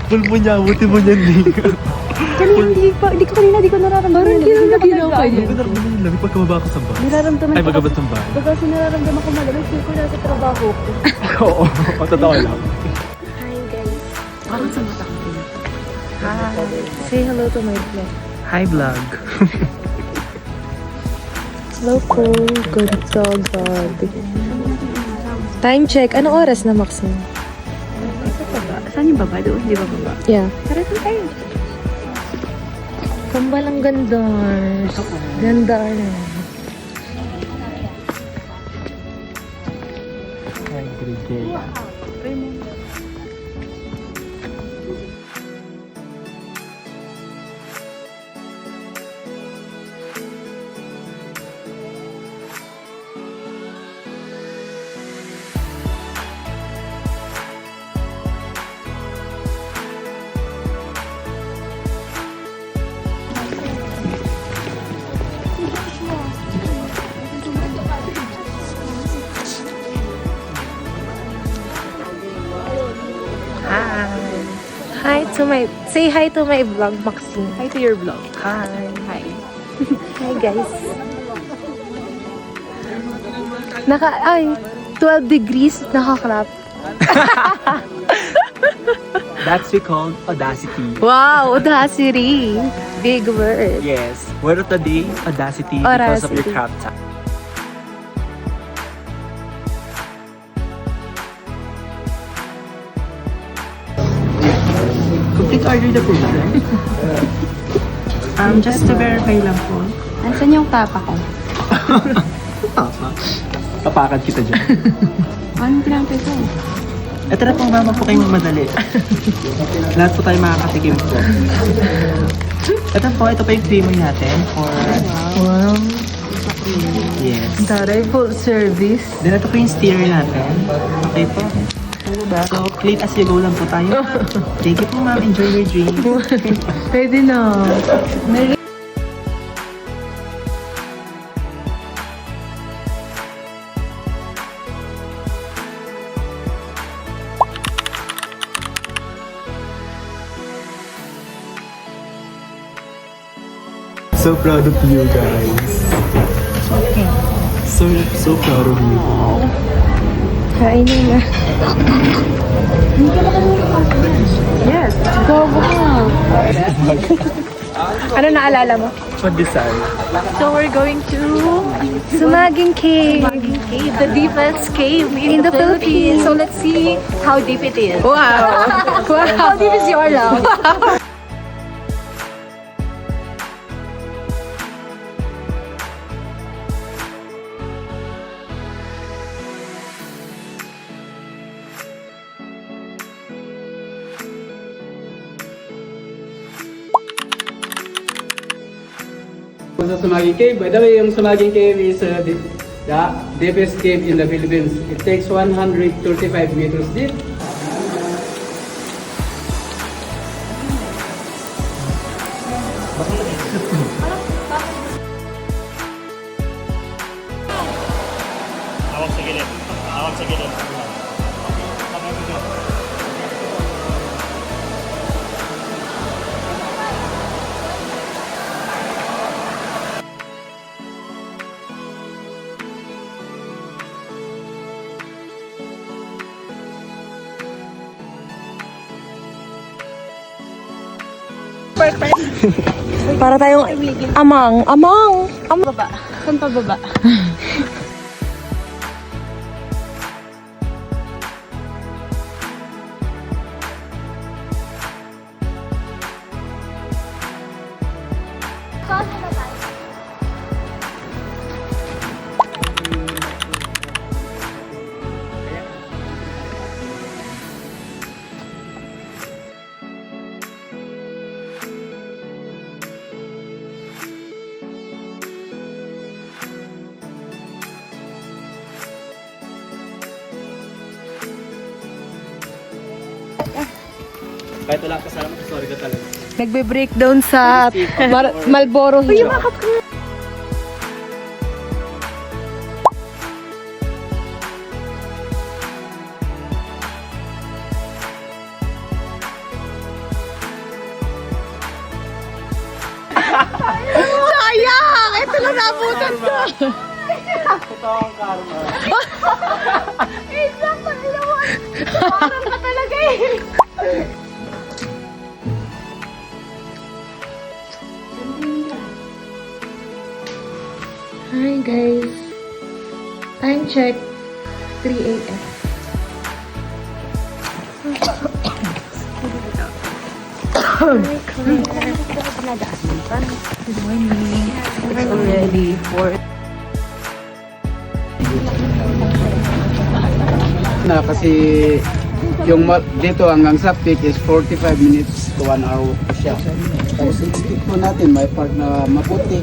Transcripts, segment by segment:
Pulmo niya, buti mo niyan din. Kanina, di ko nararamdaman. Parang ginaw ka Hindi ko nararamdaman yung lamig pagkababa ako sa bus. Nararamdaman Ay, ko pagkabot ng bus. Baga kasi nararamdaman ko malamig, feel ko nasa trabaho ko. Oo, totoo lang. Hi guys. Parang sa mata ko. Hi. Say hello to my vlog. Hi, vlog. Hello po. Good dog. Time check. Anong oras na, Maxine? Saan yung baba? Doon, di ba baba? Yeah. Tara saan tayo? Kambal ang ganda. Ganda na. Hi, good day. Say hi to my vlog, Maxine. Hi to your vlog. Hi. Hi. Hi guys. 12 degrees, nakakrap. That's we call audacity. Wow, audacity. Big word. Yes. Word of the day, audacity because of your Audacity. crop top. Complete order na po ba? Just to verify lang po. Nasaan yung tapa ko? Tapakan kita dyan. Anong pinapay ko? Ito na pong mama po kayong madali. Lahat po tayo makakatikim po. Ito pa yung creamer natin for... Wow. Yes. Taray, full service. Then ito po yung steamer natin. Okay po. So, clean as you go lang po tayo. Thank you po ma'am. Enjoy your drink. Pwede na. So proud of you guys. So proud of you. Kainin na. Yes. Go ka. Ano naalala mo? Pag-design. So we're going to Sumaging Cave. cave, the deepest cave in the Philippines. So let's see how deep it is. Wow. How deep is your love? Sa Sumaging Cave. By the way, yung Sumaging Cave is the deepest cave in the Philippines. It takes 135 meters deep. Para tayong amang. Baba. Saan pa baba? Kahit wala kasama, sorry ka talaga. Nagbe-breakdown sa Marlboro Hill. Baka nabutan ka. Totoo ang karma. Isang pag-ilawan. Parang ka talaga eh. Hi guys. Time check. 3 a.m. Good morning. It's already 4. Na kasi yung dito hanggang sa peak is 45 minutes to 1 hour siya. Tapos i-stick po natin, may part na maputi.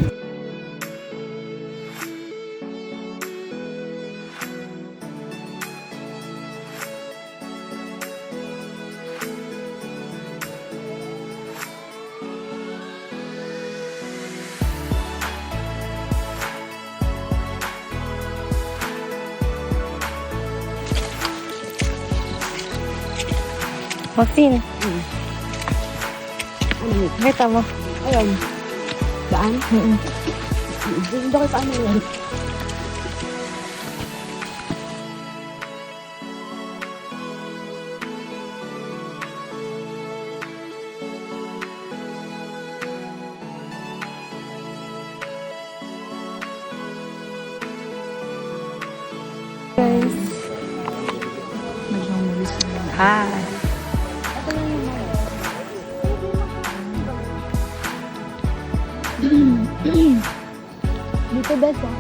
Maxine. Kita mo. Ayun. Daan? Mm-mm. Doon ko sa ano yan. Guys. Hi. Dito best ah.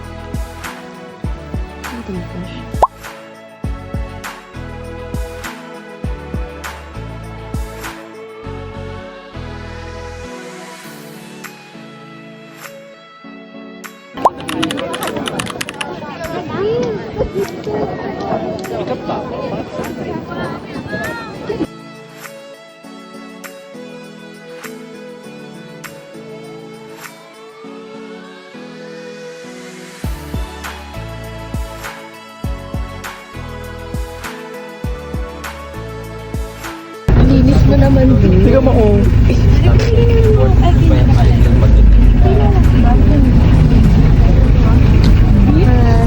Linis mo naman din. Hindi ka ma-oh.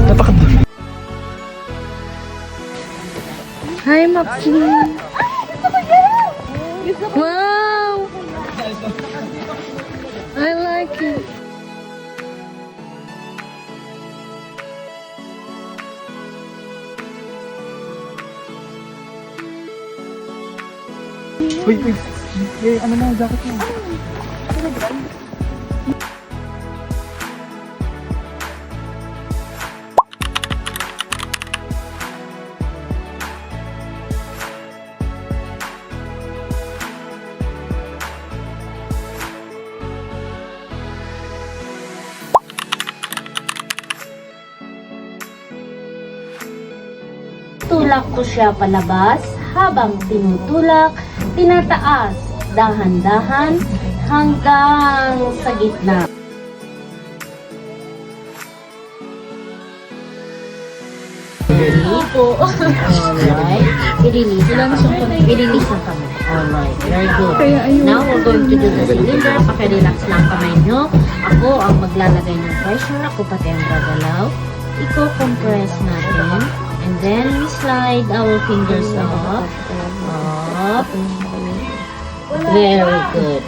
Napaka- Hi, Maxine. Wow! I like it. Wait. Ano na, jacket mo. Tulak ko siya palabas, habang tinutulak, tinataas, dahan-dahan, hanggang sa gitna. Po. Alright. Release na kamay. Release na kamay. Alright. Very good. Now, we're going to do the cylinder. Paki-relax lang kamay nyo. Ako ang maglalagay ng pressure. Ako pati ang gagalaw. Iko-compress natin. And then, we slide our fingers up. Up. Very good.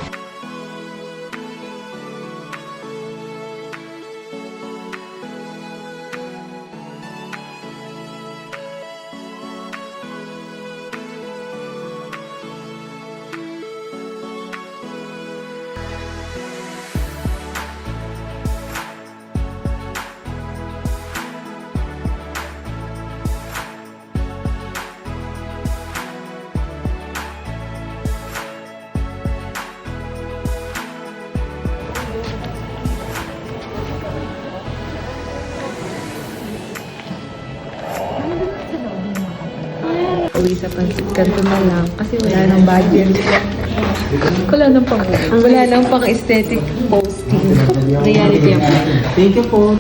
Uwi sa pansit kanto na lang kasi wala nang budget. Wala nang pang aesthetic posting. Reality ang Thank you po.